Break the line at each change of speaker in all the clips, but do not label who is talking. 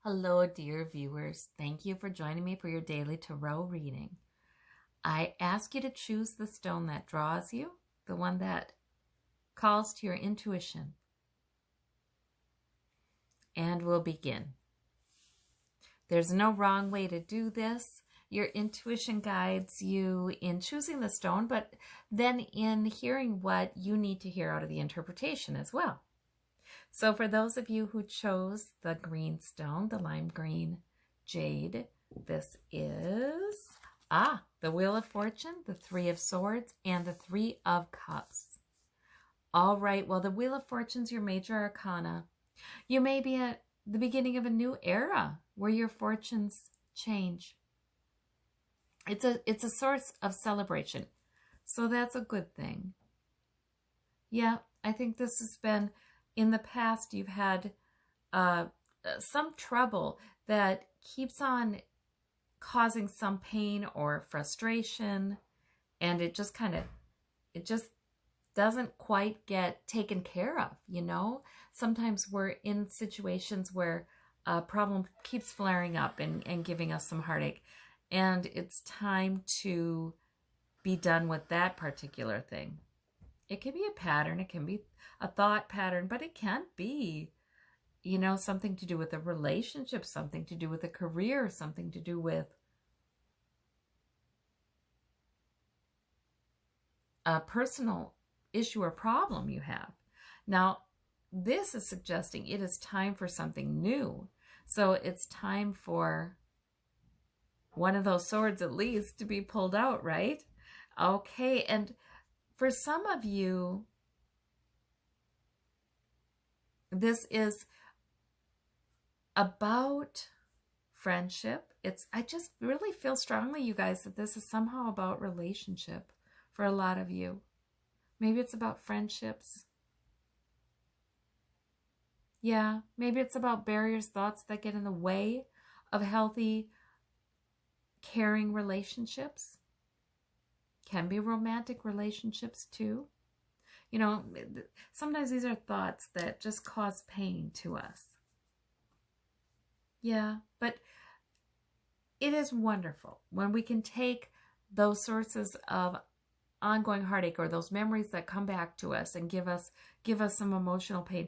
Hello, dear viewers. Thank you for joining me for your daily tarot reading. I ask you to choose the stone that draws you, the one that calls to your intuition. And we'll begin. There's no wrong way to do this. Your intuition guides you in choosing the stone, but then in hearing what you need to hear out of the interpretation as well. So for those of you who chose the green stone, the lime green jade, this is the Wheel of Fortune, the Three of Swords, and the Three of Cups. All right, well, the Wheel of Fortune's your major arcana. You may be at the beginning of a new era where your fortunes change. It's a source of celebration, so that's a good thing. Yeah, I think this has been, in the past, you've had some trouble that keeps on causing some pain or frustration, and it just doesn't quite get taken care of, you know? Sometimes we're in situations where a problem keeps flaring up and giving us some heartache, and it's time to be done with that particular thing. It can be a pattern, it can be a thought pattern, but it can be, you know, something to do with a relationship, something to do with a career, something to do with a personal issue or problem you have. Now, this is suggesting it is time for something new. So it's time for one of those swords at least to be pulled out, right? Okay, and for some of you, this is about friendship. I just really feel strongly, you guys, that this is somehow about relationship for a lot of you. Maybe it's about friendships. Yeah, maybe it's about barriers, thoughts that get in the way of healthy, caring relationships. Can be romantic relationships too. You know, sometimes these are thoughts that just cause pain to us. Yeah, but it is wonderful when we can take those sources of ongoing heartache or those memories that come back to us and give us some emotional pain.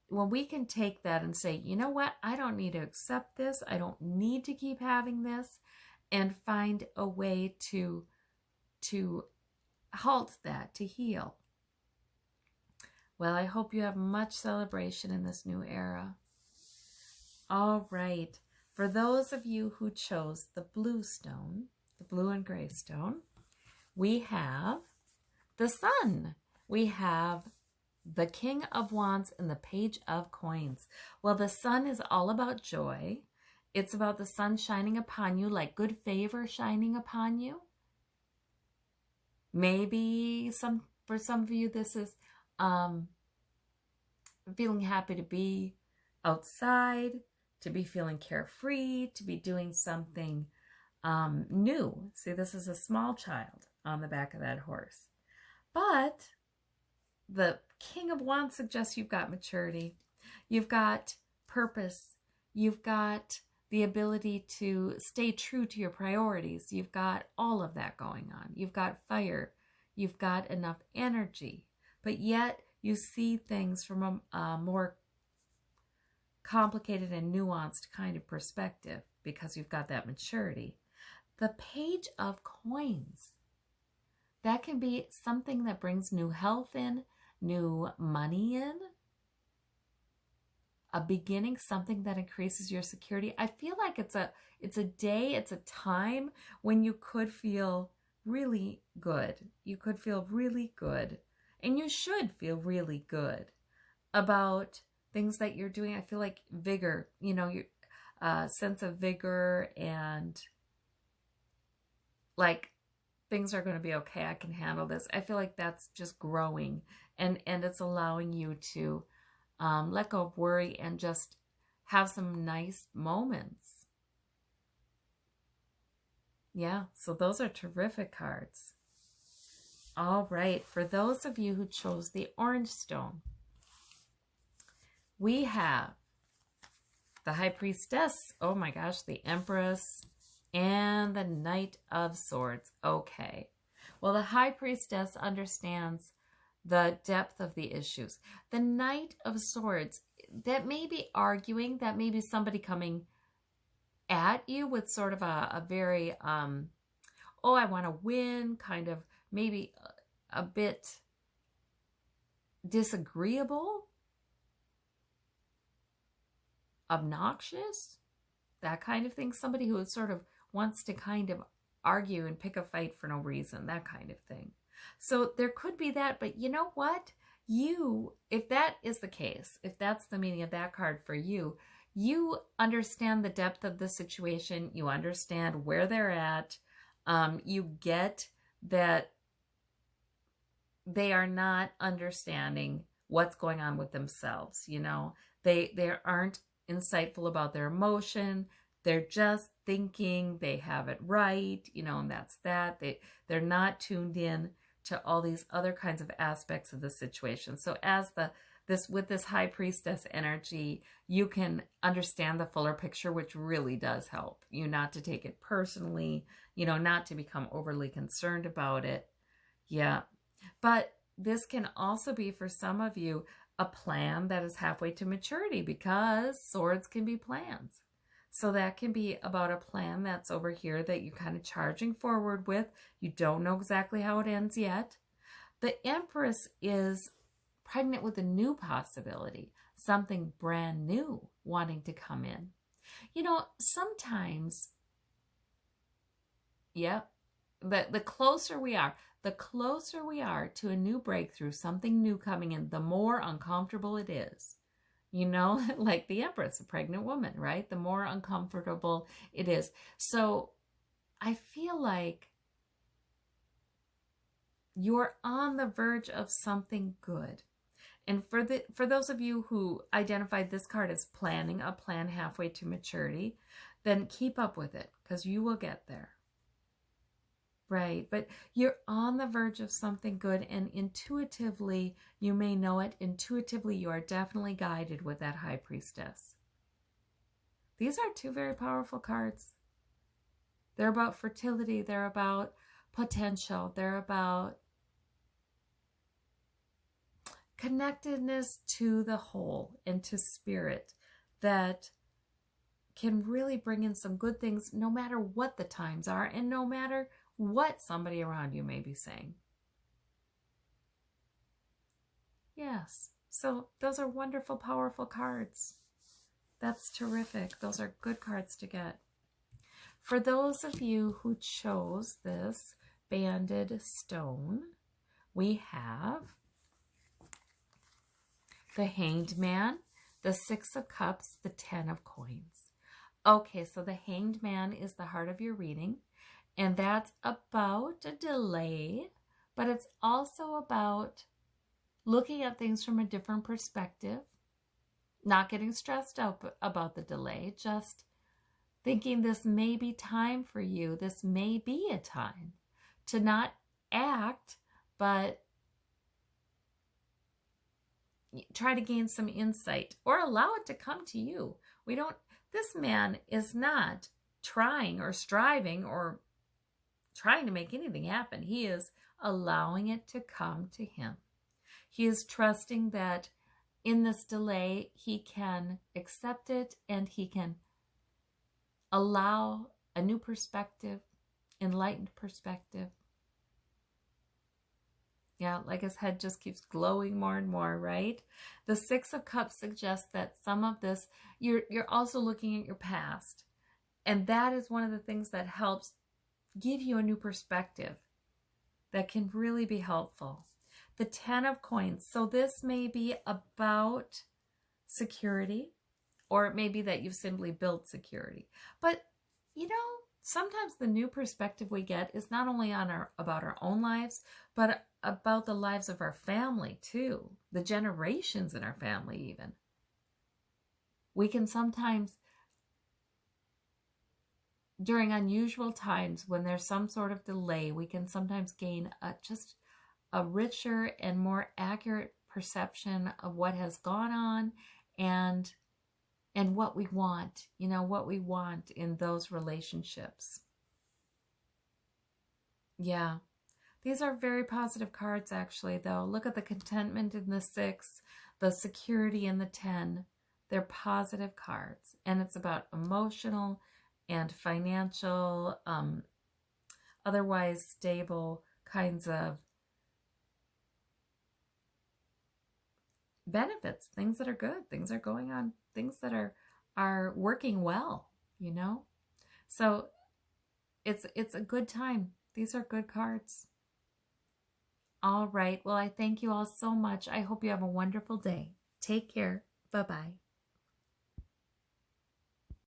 When we can take that and say, you know what, I don't need to accept this. I don't need to keep having this, and find a way to halt that, to heal. Well, I hope you have much celebration in this new era. All right. For those of you who chose the blue stone, the blue and gray stone, we have the Sun. We have the King of Wands and the Page of Coins. Well, the Sun is all about joy. It's about the sun shining upon you, like good favor shining upon you. Maybe for some of you, this is feeling happy to be outside, to be feeling carefree, to be doing something new. See, this is a small child on the back of that horse. But the King of Wands suggests you've got maturity, you've got purpose, you've got the ability to stay true to your priorities. You've got all of that going on. You've got fire. You've got enough energy. But yet you see things from a more complicated and nuanced kind of perspective because you've got that maturity. The Page of Coins. That can be something that brings new health in, new money in, a beginning, something that increases your security. I feel like it's a day, it's a time when you could feel really good. You could feel really good, and you should feel really good about things that you're doing. I feel like vigor, you know, your sense of vigor and like things are going to be okay. I can handle this. I feel like that's just growing, and it's allowing you to let go of worry and just have some nice moments. Yeah, so those are terrific cards. All right, for those of you who chose the orange stone, we have The High Priestess, oh my gosh, the Empress, and the Knight of Swords. Okay. Well, the High Priestess understands the depth of the issues. The Knight of Swords, that may be arguing, that may be somebody coming at you with sort of a very, oh, I want to win, kind of maybe a bit disagreeable, obnoxious, that kind of thing. Somebody who sort of wants to kind of argue and pick a fight for no reason, that kind of thing. So there could be that, but you know what? You, if that is the case, if that's the meaning of that card for you, you understand the depth of the situation. You understand where they're at. You get that they are not understanding what's going on with themselves. You know, they aren't insightful about their emotion. They're just thinking they have it right, you know, and that's that. They're not tuned in to all these other kinds of aspects of the situation. So as with this High Priestess energy, you can understand the fuller picture, which really does help you not to take it personally, you know, not to become overly concerned about it. Yeah. But this can also be for some of you a plan that is halfway to maturity, because swords can be plans. So that can be about a plan that's over here that you're kind of charging forward with. You don't know exactly how it ends yet. The Empress is pregnant with a new possibility, something brand new wanting to come in. You know, sometimes, yeah, the closer we are to a new breakthrough, something new coming in, the more uncomfortable it is. You know, like the Empress, a pregnant woman, right? The more uncomfortable it is. So I feel like you're on the verge of something good. And for those of you who identified this card as planning a plan halfway to maturity, then keep up with it, because you will get there. Right, but you're on the verge of something good, and intuitively, you may know it. Intuitively, you are definitely guided with that High Priestess. These are two very powerful cards. They're about fertility. They're about potential. They're about connectedness to the whole and to spirit that can really bring in some good things no matter what the times are and no matter what somebody around you may be saying. Yes, so those are wonderful, powerful cards. That's terrific. Those are good cards to get. For those of you who chose this banded stone, we have the Hanged Man, the Six of Cups, the Ten of Coins. Okay, so the Hanged Man is the heart of your reading. And that's about a delay, but it's also about looking at things from a different perspective, not getting stressed out about the delay, just thinking this may be time for you. This may be a time to not act, but try to gain some insight or allow it to come to you. This man is not trying or striving or trying to make anything happen. He is allowing it to come to him. He is trusting that in this delay, he can accept it and he can allow a new perspective, enlightened perspective. Yeah, like his head just keeps glowing more and more, right? The Six of Cups suggests that some of this, you're also looking at your past. And that is one of the things that helps give you a new perspective that can really be helpful. The Ten of Coins. So this may be about security, or it may be that you've simply built security. But, you know, sometimes the new perspective we get is not only about our own lives, but about the lives of our family too, the generations in our family even. We can sometimes, during unusual times when there's some sort of delay, we can sometimes gain just a richer and more accurate perception of what has gone on and and what we want, what we want in those relationships. Yeah. These are very positive cards, actually, though. Look at the contentment in the 6, the security in the 10. They're positive cards, and it's about emotional and financial, otherwise stable kinds of benefits, things that are good, things are going on, things that are working well, So it's a good time. These are good cards. All right. Well, I thank you all so much. I hope you have a wonderful day. Take care. Bye-bye.